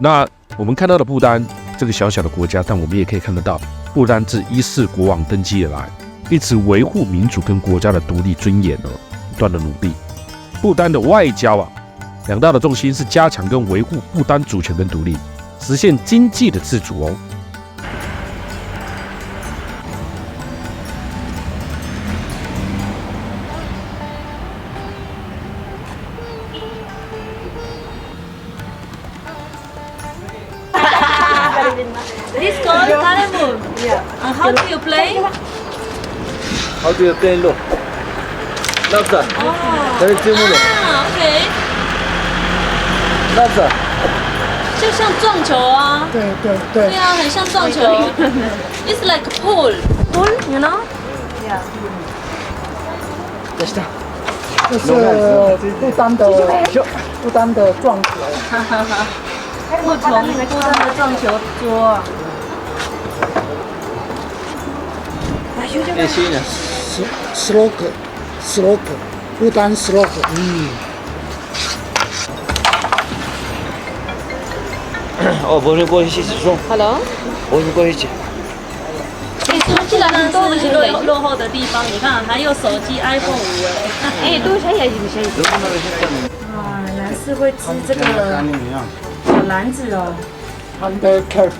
那我们看到的不丹这个小小的国家，但我们也可以看得到，不丹自一世国王登基以来，一直维护民主跟国家的独立尊严不断的努力。不丹的外交两大的重心是加强跟维护不丹主权跟独立，实现经济的自主This called Talemur. Yeah. And how do you play? How do you play low? Left side. Very similar. Okay. Left side. 就像撞球啊。对对对。对啊，很像撞球。It's like a pool. Pool, you know? Yeah. 出した。这是不丹的撞球。不丹的撞球桌。练习呢。Stroke，不丹 stroke。我们过去说。Hello？ 我们过去。既然是落后的地方，你看还有手机 iPhone 5都可以。哇，男士会织这个小篮子哦。Handkerchief。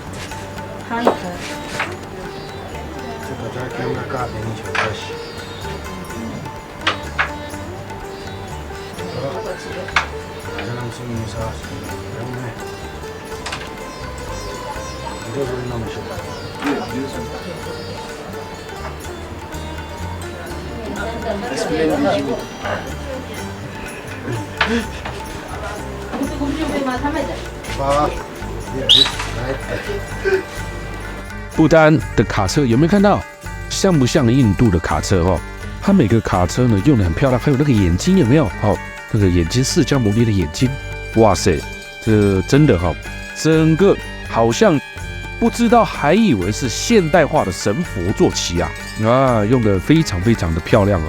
不丹的卡车有没有看到？像不像印度的卡车它每个卡车呢用得很漂亮，还有那个眼睛有没有？那个眼睛释迦牟尼的眼睛，哇塞，这真的整个好像不知道还以为是现代化的神佛坐骑用得非常非常的漂亮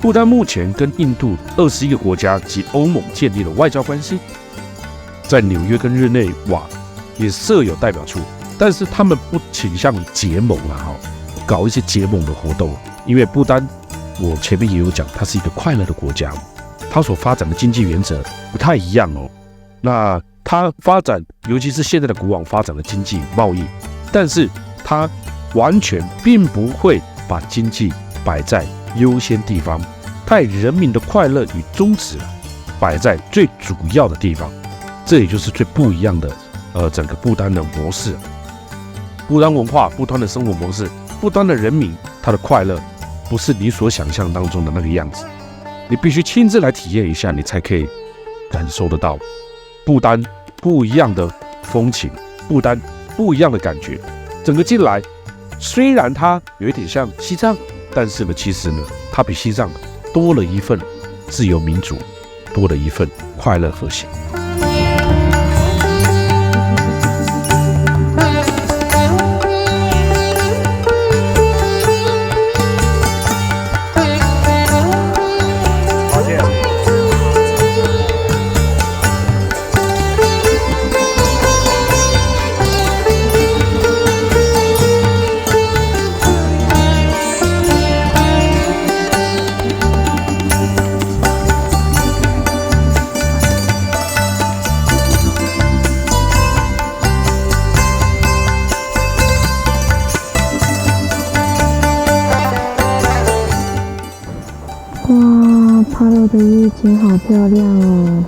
不丹目前跟印度21个国家及欧盟建立了外交关系，在纽约跟日内瓦也设有代表处，但是他们不倾向于结盟搞一些结盟的活动，因为不丹我前面也有讲，它是一个快乐的国家，它所发展的经济原则不太一样那它发展，尤其是现在的国王发展的经济贸易，但是它完全并不会把经济摆在优先地方，它以人民的快乐与宗旨摆在最主要的地方，这也就是最不一样的整个不丹的模式。不丹文化、不丹的生活模式、不丹的人民，他的快乐不是你所想象当中的那个样子，你必须亲自来体验一下，你才可以感受得到不丹不一样的风情，不丹不一样的感觉。整个进来，虽然它有一点像西藏，但是呢，其实呢，它比西藏多了一份自由民主，多了一份快乐和谐。哇，帕罗的夜景好漂亮哦！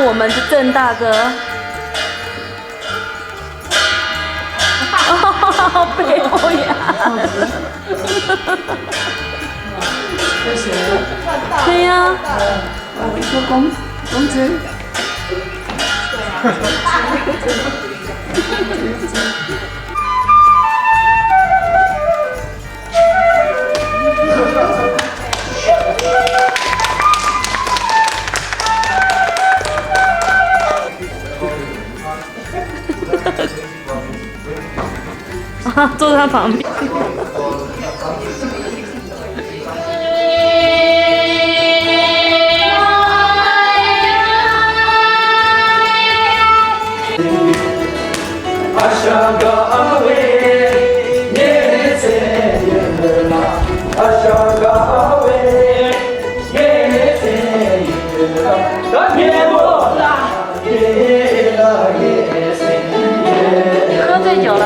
我们的郑大哥。哦，背后呀。对呀。一个公斤。坐在他旁边。喝醉酒了。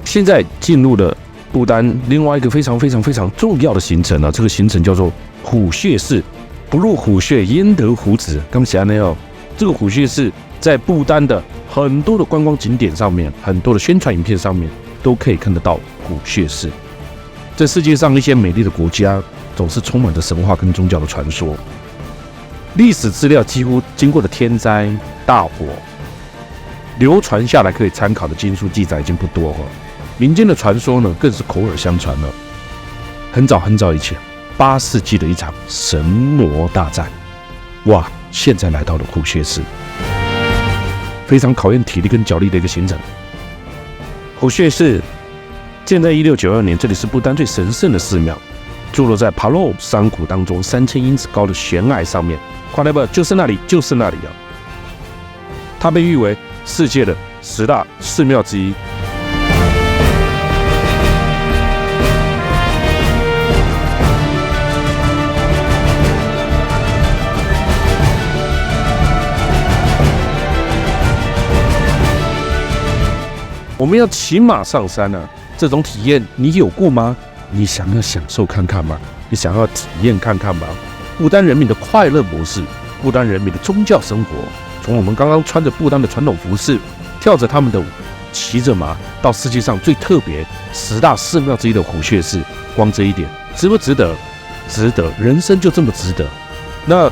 现在进入了不丹另外一个非常重要的行程呢，这个行程叫做虎穴寺。不入虎穴，焉得虎子？刚才呢哦，这个虎穴寺在不丹的很多的观光景点上面，很多的宣传影片上面都可以看得到虎穴寺。在世界上一些美丽的国家，总是充满着神话跟宗教的传说。历史资料几乎经过了天灾、大火，流传下来可以参考的经书记载已经不多了。民间的传说呢，更是口耳相传了。很早以前，8世纪的一场神魔大战，哇！现在来到了虎穴寺，非常考验体力跟脚力的一个行程。虎穴寺建在1692年，这里是不丹最神圣的寺庙，坐落在帕洛山谷当中3000英尺高的悬崖上面。快来吧，就是那里啊！它被誉为世界的10大寺庙之一。我们要骑马上山呢，这种体验你有过吗？你想要享受看看吗？你想要体验看看吗？不丹人民的快乐模式，不丹人民的宗教生活，从我们刚刚穿着不丹的传统服饰，跳着他们的舞，骑着马，到世界上最特别10大寺庙之一的虎穴寺，光这一点值不值得？值得，人生就这么值得。那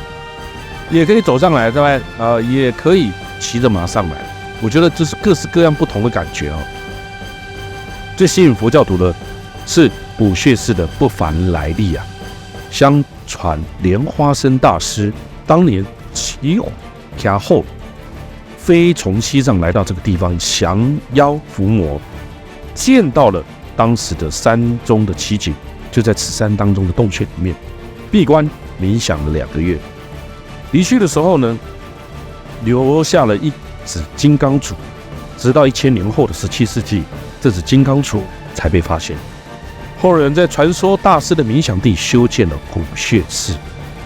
也可以走上来，对吧？也可以骑着马上来。我觉得这是各式各样不同的感觉哦。最吸引佛教徒的是虎穴寺的不凡来历啊！相传莲花生大师当年骑虎驾后，飞从西藏来到这个地方降妖伏魔，见到了当时的山中的奇景，就在此山当中的洞穴里面闭关冥想了2个月。离去的时候呢，留下了一指金刚杵，直到1000年后的17世纪，这指金刚杵才被发现。后人在传说大师的冥想地修建了虎穴寺，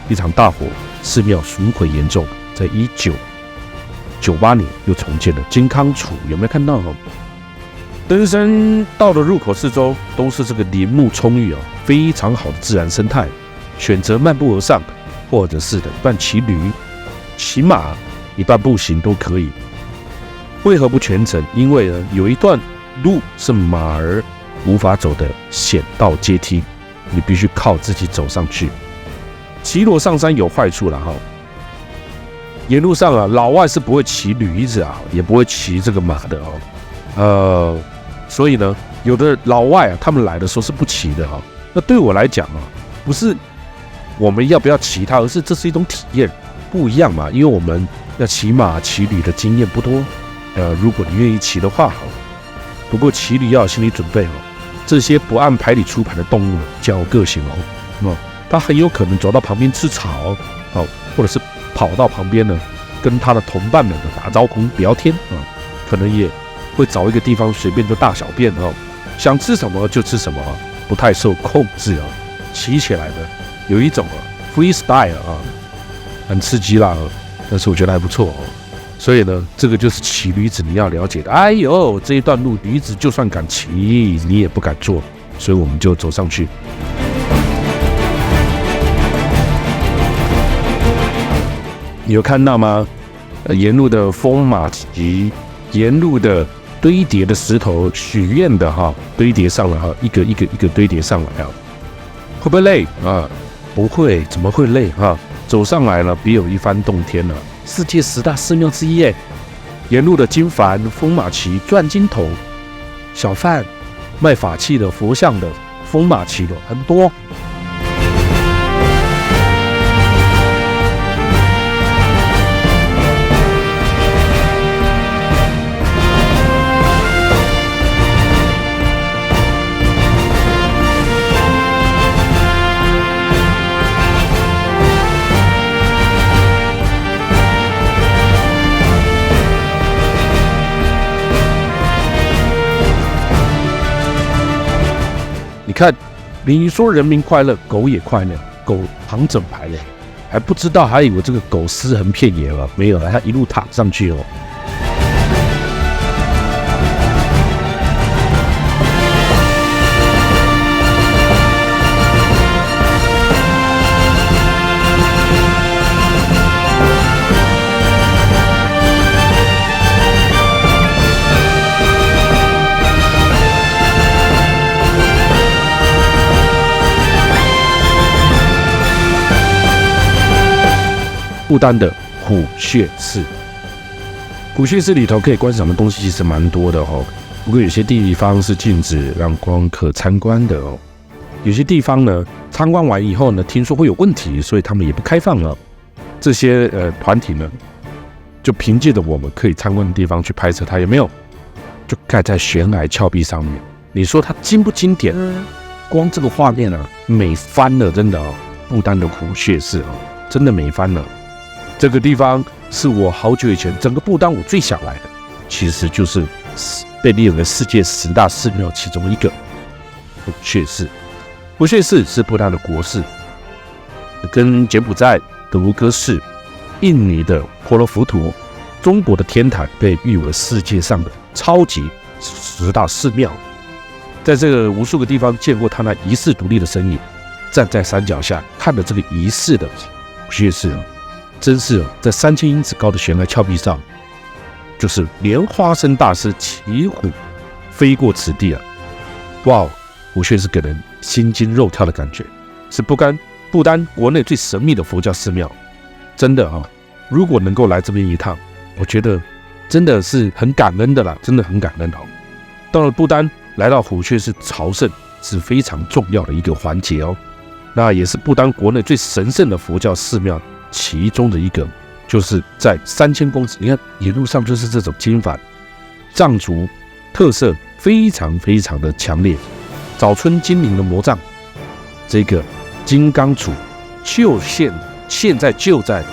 一场大火寺庙损毁严重，在1998年又重建了金康楚，有没有看到哦？登山道的入口四周都是这个林木葱郁非常好的自然生态，选择漫步而上，或者是一半骑驴、骑马、一半步行都可以。为何不全程？因为呢，有一段路是马儿无法走的险道阶梯，你必须靠自己走上去。骑骡上山有坏处了哈，沿路上老外是不会骑驴子也不会骑这个马的所以呢，有的老外他们来的时候是不骑的那对我来讲不是我们要不要骑它，而是这是一种体验，不一样嘛。因为我们要骑马、骑驴的经验不多，如果你愿意骑的话不过骑驴要有心理准备这些不按牌理出牌的动物较有个性它很有可能走到旁边吃草或者是跑到旁边呢，跟他的同伴们打招呼聊天可能也会找一个地方随便就大小便想吃什么就吃什么不太受控制骑起来呢有一种freestyle 很刺激啦但是我觉得还不错所以呢，这个就是骑驴子你要了解的。哎呦，这一段路驴子就算敢骑，你也不敢坐，所以我们就走上去。你有看到吗？沿路的风马旗，沿路的堆叠的石头，许愿的堆叠上来一个一个堆叠上来会不会累不会，怎么会累走上来了，别有一番洞天了。世界10大寺庙之一沿路的金幡、风马旗、转经筒、小贩、卖法器的、佛像的、风马旗的很多。你看，你说人民快乐，狗也快乐，狗躺整排嘞，还不知道，还以为这个狗尸横遍野了，没有，它一路躺上去不丹的虎穴寺，虎穴寺里头可以观赏的东西其实蛮多的不过有些地方是禁止让观光客参观的有些地方呢，参观完以后呢，听说会有问题，所以他们也不开放了。这些团体呢，就凭借着我们可以参观的地方去拍摄它，有没有？就盖在悬崖峭壁上面，你说它经不经典？光这个画面美翻了，真的不丹的虎穴寺真的美翻了。这个地方是我好久以前整个不丹我最想来的，其实就是被列为世界10大寺庙其中一个虎穴寺。虎穴寺是不丹的国寺，跟柬埔寨的吴哥寺、印尼的婆罗浮屠、中国的天坛被誉为世界上的超级10大寺庙。在这个无数个地方见过他那遗世独立的身影，站在山脚下看着这个遗世的虎穴寺真是在3000英尺高的悬崖峭壁上，就是莲花生大师骑虎飞过此地哇，虎穴是给人心惊肉跳的感觉，是不丹国内最神秘的佛教寺庙。真的如果能够来这边一趟，我觉得真的是很感恩的啦，真的很感恩到了不丹，来到虎穴寺朝圣是非常重要的一个环节那也是不丹国内最神圣的佛教寺庙其中的一个，就是在3000公尺，你看一路上就是这种金幡，藏族特色非常非常的强烈，早春精灵的魔杖，这个金刚杵就现在就在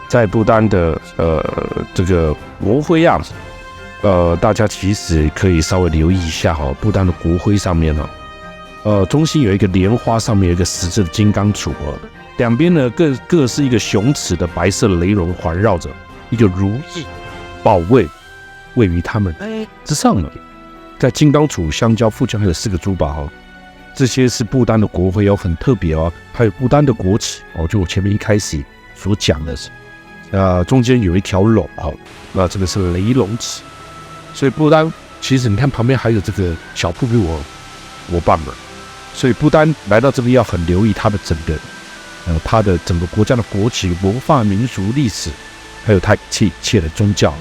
在不丹的这个国徽啊，大家其实可以稍微留意一下哈，不丹的国徽上面呢，中心有一个莲花，上面有一个十字的金刚杵两边呢各是一个雄齿的白色雷龙环绕着，一个如意宝位位于他们之上呢。在金刚杵相交附近还有4个珠宝这些是不丹的国徽很特别还有不丹的国旗就我前面一开始所讲的中间有一条龙那这个是雷龙旗，所以不丹其实你看旁边还有这个小瀑布我棒了，所以不丹来到这边要很留意它的整个国家的国旗、文化、民俗、历史，还有它一切的宗教。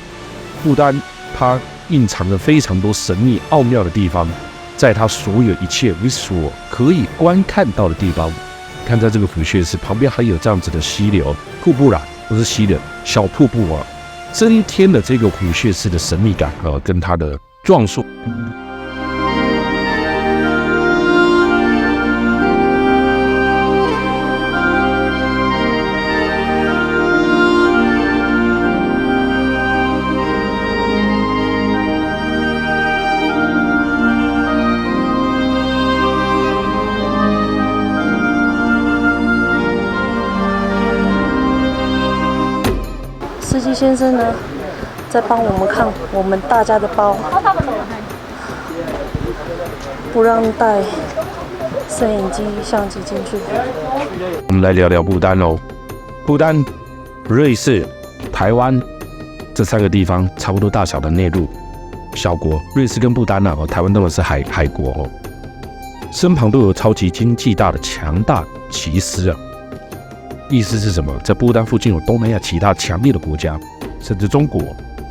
不丹它蕴藏着非常多神秘奥妙的地方，在它所有一切你所可以观看到的地方，看在这个虎穴寺旁边还有这样子的溪流、瀑布啦，不是溪流，小瀑布增添了这个虎穴寺的神秘感跟它的壮硕。司机先生呢，在帮我们看我们大家的包，不让带摄影机、相机进去。我们来聊聊不丹不丹、瑞士、台湾这3个地方差不多大小的内陆小国，瑞士跟不丹台湾当然是海国身旁都有超级经济大的强大骑师意思是什么？在不丹附近有东南亚其他强烈的国家，甚至中国。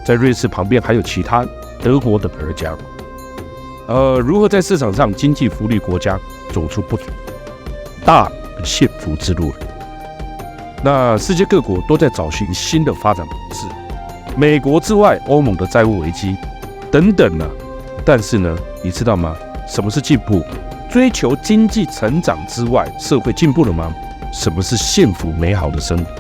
在瑞士旁边还有其他德国的国家。如何在市场上经济福利国家走出不大幸福之路？那世界各国都在找寻新的发展模式。美国之外，欧盟的债务危机等等但是呢，你知道吗？什么是进步？追求经济成长之外，社会进步了吗？什么是幸福美好的生活？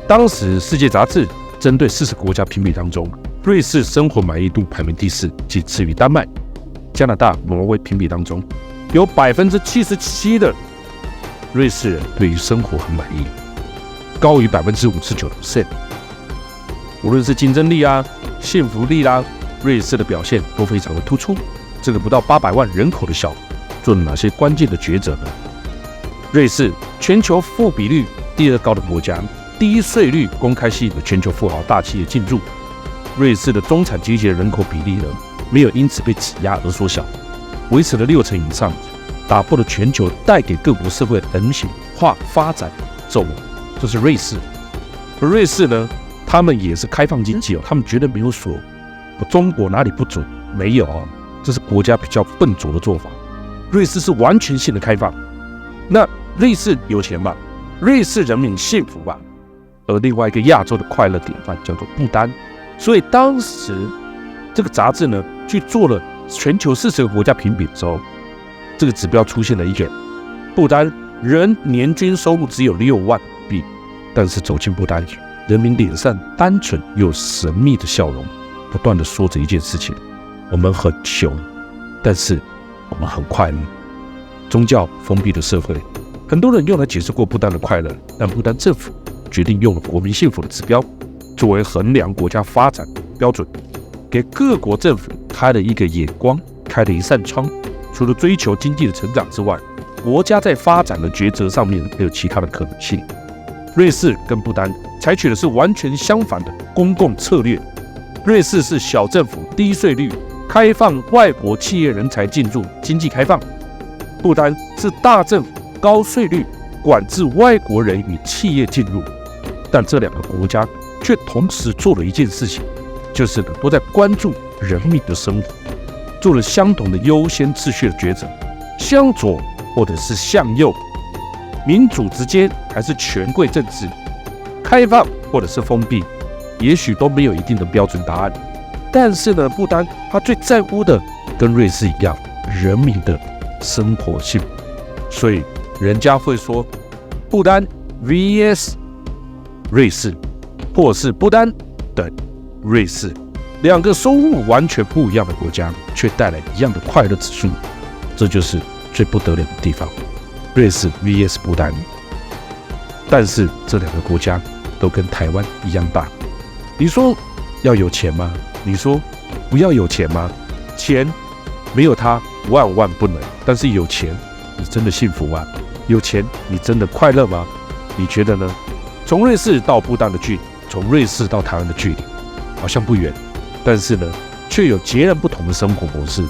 当时世界杂志针对40国家评比当中，瑞士生活满意度排名第4，仅次于丹麦、加拿大、挪威。评比当中有77%的瑞士人对于生活很满意，高于59%。无论是竞争力幸福力瑞士的表现都非常的突出。这个不到800万人口的小国做了哪些关键的抉择呢？瑞士全球负比率第2高的国家，低税率公开吸引了全球富豪大企业进驻。瑞士的中产阶级的人口比例没有因此被挤压而缩小，维持了60%以上，打破了全球带给各国社会人性化发展皱纹。这是瑞士。而瑞士呢，他们也是开放经济他们绝对没有说中国哪里不准，没有这是国家比较笨拙的做法。瑞士是完全性的开放。那瑞士有钱吧？瑞士人民幸福吧？而另外一个亚洲的快乐典范叫做不丹。所以当时这个杂志呢，去做了全球40个国家评比的时候，这个指标出现了一个不丹人年均收入只有6万币，但是走进不丹，人民脸上单纯又神秘的笑容，不断的说着一件事情：我们很穷，但是我们很快乐。宗教封闭的社会，很多人用来解释过不丹的快乐，但不丹政府决定用了国民幸福的指标作为衡量国家发展标准，给各国政府开了一个眼光，开了一扇窗。除了追求经济的成长之外，国家在发展的抉择上面还有其他的可能性。瑞士跟不丹采取的是完全相反的公共策略。瑞士是小政府、低税率，开放外国企业人才进驻，经济开放；不丹是大政府、高税率，管制外国人与企业进入。但这2个国家却同时做了一件事情，就是都在关注人民的生活，做了相同的优先秩序的抉择，向左或者是向右，民主之间还是权贵政治，开放或者是封闭，也许都没有一定的标准答案。但是呢，不丹他最在乎的跟瑞士一样，人民的生活幸福。所以人家会说，不丹 vs 瑞士或是不丹等瑞士，两个收入完全不一样的国家，却带来一样的快乐指数，这就是最不得了的地方。瑞士 vs 不丹，但是这两个国家都跟台湾一样大。你说要有钱吗？你说不要有钱吗？钱没有它万万不能，但是有钱你真的幸福吗？有钱你真的快乐吗？你觉得呢？从瑞士到不丹的距离，从瑞士到台湾的距离好像不远，但是呢却有截然不同的生活模式。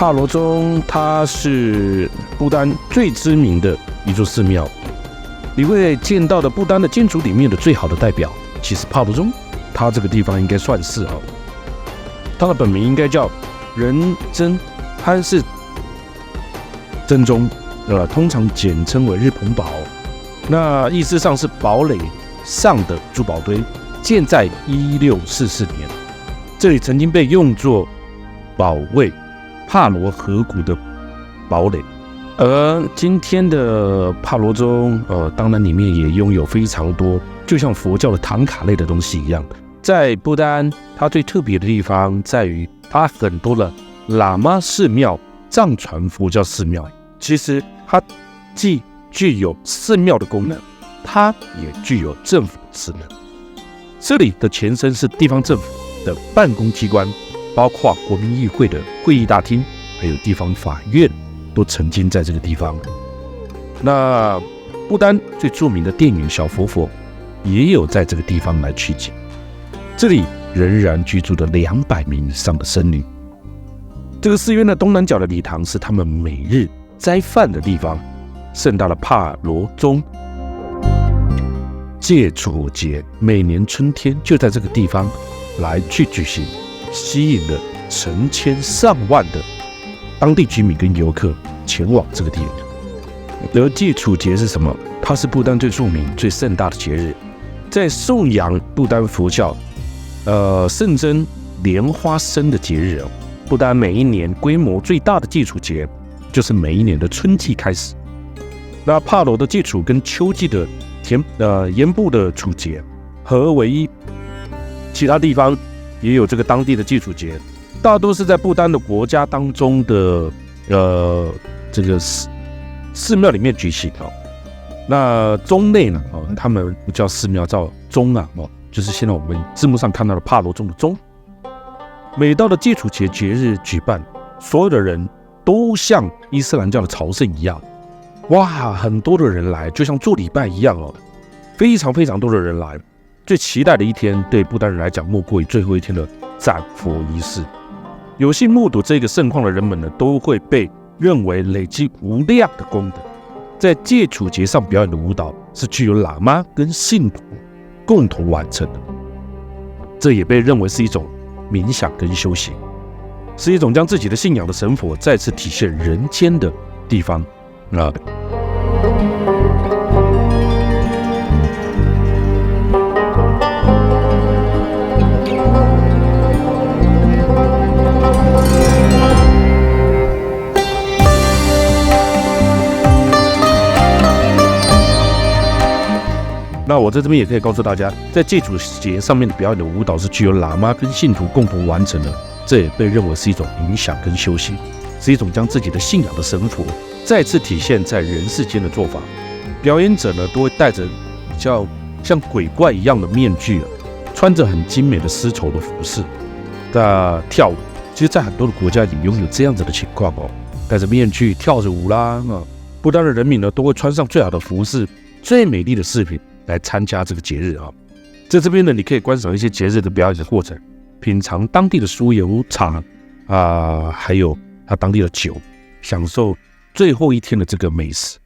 帕罗宗它是不丹最知名的一座寺庙，你会见到的不丹的建筑里面的最好的代表，其实帕罗宗它这个地方应该算是它的本名应该叫仁真潘氏真宗，通常简称为日蓬堡。那意思上是堡垒上的珠宝堆，建在1644年，这里曾经被用作保卫帕罗河谷的堡垒。而今天的帕罗宗，当然里面也拥有非常多，就像佛教的唐卡类的东西一样。在不丹，它最特别的地方在于它很多的喇嘛寺庙、藏传佛教寺庙，其实它既具有寺庙的功能，它也具有政府的职能。这里的前身是地方政府的办公机关，包括国民议会的会议大厅，还有地方法院，都曾经在这个地方。那不丹最著名的电影《小佛佛》也有在这个地方来取景。这里仍然居住着200名以上的僧侣。这个寺院的东南角的礼堂是他们每日斋饭的地方。盛大的帕罗宗戒楚节每年春天就在这个地方来去举行，吸引了成千上万的当地居民跟游客前往这个地方。而戒楚节是什么？它是不丹最著名、最盛大的节日，在颂扬不丹佛教圣真莲花生的节日。不丹每一年规模最大的戒楚节就是每一年的春季开始。那帕罗的戒楚跟秋季的盐部的楚节合而为一，其他地方也有这个当地的戒楚节，大多是在不丹的国家当中的这个寺庙里面举行。那宗内呢，他们不叫寺庙，叫宗就是现在我们字幕上看到的帕罗宗的宗。每到的戒楚节节日举办，所有的人都像伊斯兰教的朝圣一样，哇，很多的人来，就像做礼拜一样非常非常多的人来。最期待的一天，对不丹人来讲，莫过于最后一天的赞佛仪式。有幸目睹这个盛况的人们呢，都会被认为累积无量的功德。在戒楚节上表演的舞蹈是具有喇嘛跟信徒共同完成的，这也被认为是一种冥想跟修行，是一种将自己的信仰的神佛再次体现人间的地方。那我在这边也可以告诉大家，在戒楚节上面的表演的舞蹈是具有喇嘛跟信徒共同完成的，这也被认为是一种冥想跟修行，是一种将自己的信仰的神佛再次体现在人世间的做法。表演者呢，都会戴着比较像鬼怪一样的面具穿着很精美的丝绸的服饰跳舞。其实在很多的国家也拥有这样子的情况戴着面具跳着舞啦不丹的人民呢，都会穿上最好的服饰、最美丽的饰品来参加这个节日在这边呢，你可以观赏一些节日的表演的过程，品尝当地的酥油茶还有它当地的酒，享受最后一天的这个美食。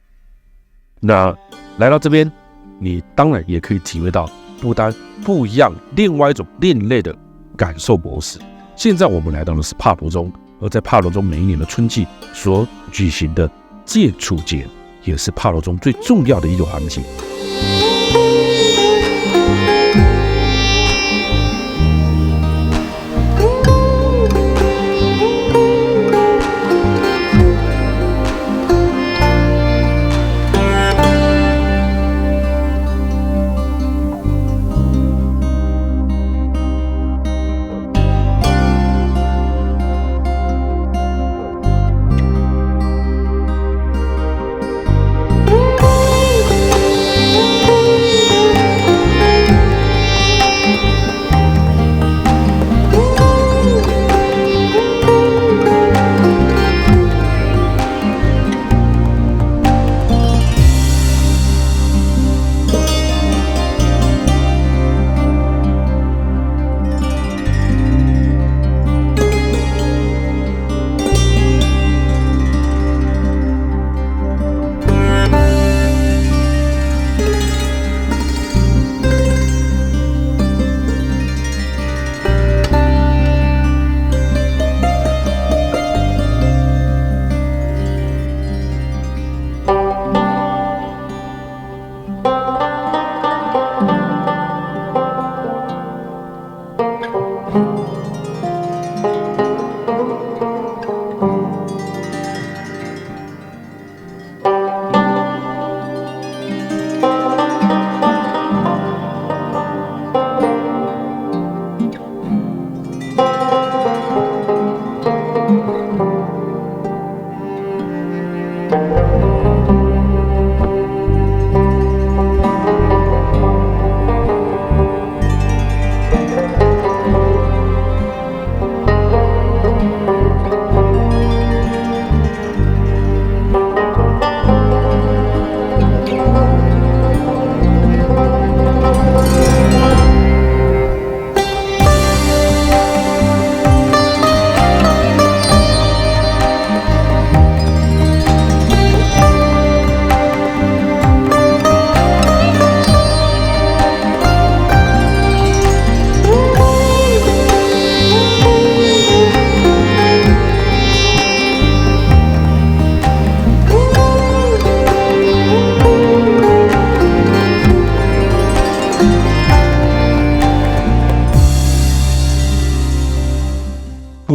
那来到这边，你当然也可以体会到不丹不一样、另外一种另类的感受模式。现在我们来到的是帕罗宗，而在帕罗宗每一年的春季所举行的戒楚节，也是帕罗宗最重要的一个环节。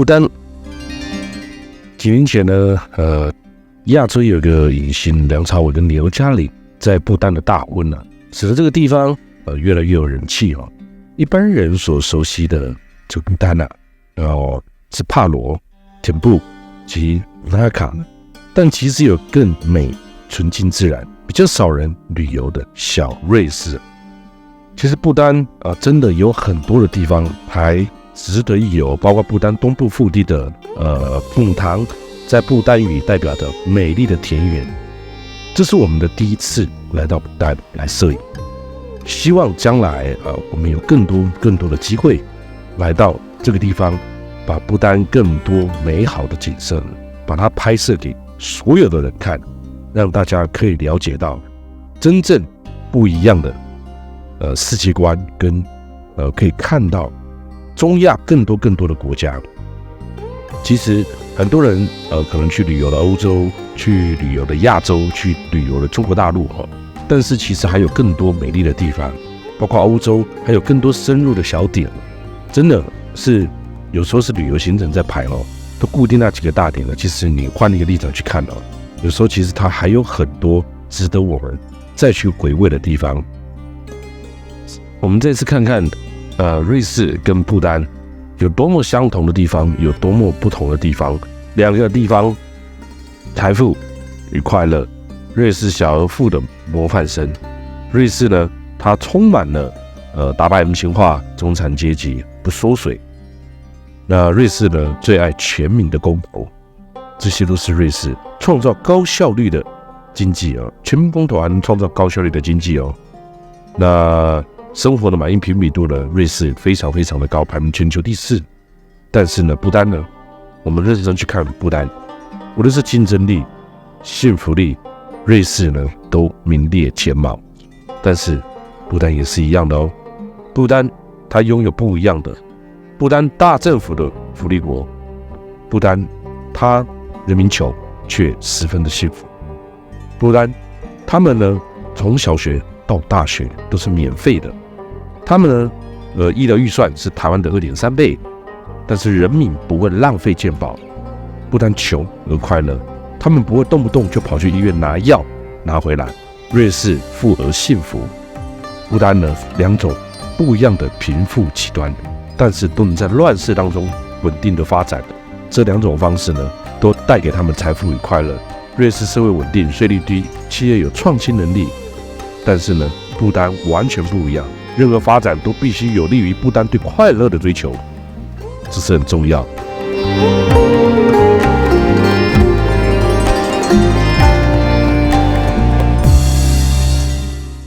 不丹几年前呢，亚洲有个影星梁朝伟跟刘嘉玲在不丹的大婚啊，使得这个地方越来越有人气哦。一般人所熟悉的就不丹啊，然后是帕罗、田布及纳卡，但其实有更美、纯净自然、比较少人旅游的小瑞士。其实不丹真的有很多的地方还值得一游，包括不丹东部腹地的普唐，在不丹语代表的美丽的田园。这是我们的第一次来到不丹来摄影，希望将来我们有更多的机会来到这个地方，把不丹更多美好的景色把它拍摄给所有的人看，让大家可以了解到真正不一样的世界观，跟可以看到中亚更多的国家。其实很多人可能去旅游了欧洲，去旅游了亚洲，去旅游了中国大陆但是其实还有更多美丽的地方，包括欧洲还有更多深入的小点，真的是有时候是旅游行程在排都固定那几个大点了。其实你换一个立场去看有时候其实它还有很多值得我们再去回味的地方。我们这次看看瑞士跟不丹有多么相同的地方，有多么不同的地方。两个地方，财富与快乐。瑞士小而富的模范生，瑞士呢，它充满了打败人情化中产阶级，不缩水。那瑞士呢，最爱全民的公投，这些都是瑞士创造高效率的经济全民公投还能创造高效率的经济那生活的满意评比度呢，瑞士非常的高，排名全球第4。但是呢，不丹呢，我们认真去看不丹，无论是竞争力、幸福力，瑞士呢都名列前茅。但是不丹也是一样的不丹它拥有不一样的，不丹大政府的福利国，不丹它人民穷却十分的幸福。不丹他们呢从小学到大学都是免费的，他们呢医疗预算是台湾的2.3倍，但是人民不会浪费健保。不但穷而快乐，他们不会动不动就跑去医院拿药拿回来。瑞士富而幸福，不丹呢两种不一样的贫富极端，但是都能在乱世当中稳定的发展。这两种方式呢都带给他们财富与快乐。瑞士社会稳定，税率低，企业有创新能力，但是呢不丹完全不一样，任何发展都必须有利于不丹对快乐的追求，这是很重要。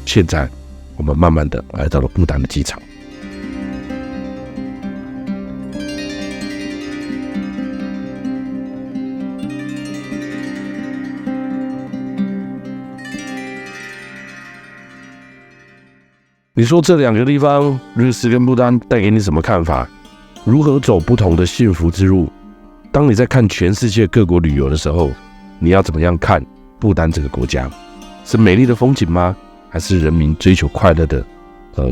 现在我们慢慢的来到了不丹的机场。你说这两个地方，瑞士跟不丹带给你什么看法？如何走不同的幸福之路？当你在看全世界各国旅游的时候，你要怎么样看不丹这个国家？是美丽的风景吗？还是人民追求快乐的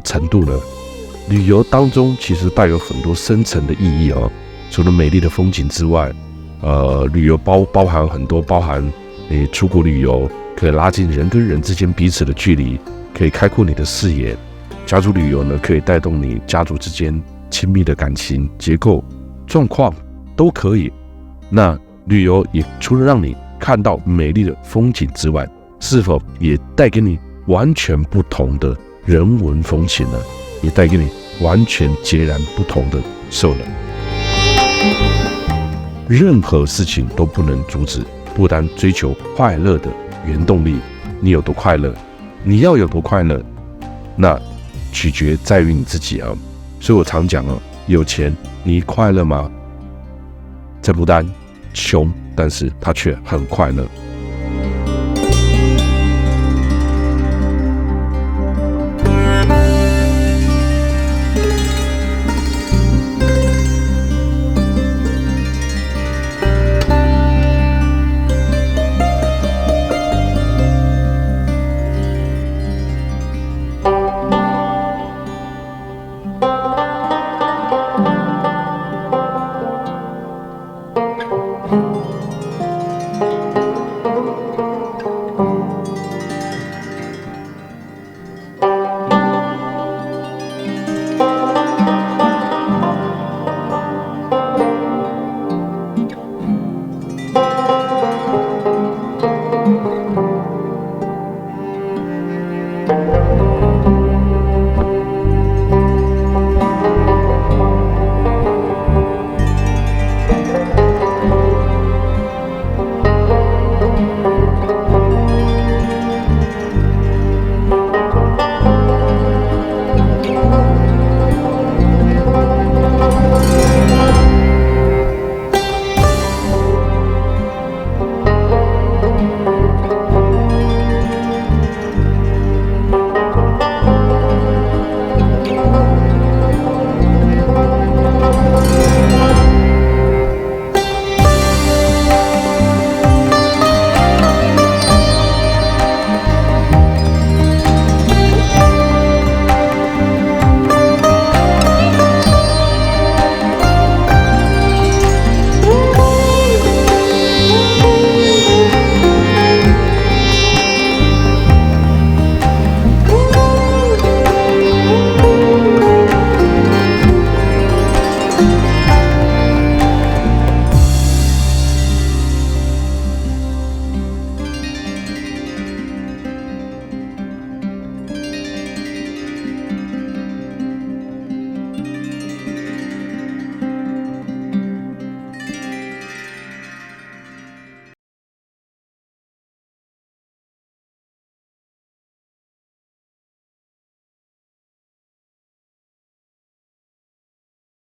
程度呢？旅游当中其实带有很多深层的意义除了美丽的风景之外，旅游包含很多，包含你出国旅游可以拉近人跟人之间彼此的距离，可以开阔你的视野。家族旅游呢，可以带动你家族之间亲密的感情结构状况都可以。那旅游也除了让你看到美丽的风景之外，是否也带给你完全不同的人文风情呢？也带给你完全截然不同的受能。任何事情都不能阻止不丹追求快乐的原动力。你有多快乐，你要有多快乐，那取决在于你自己所以我常讲有钱你快乐吗？在不丹穷，但是他却很快乐。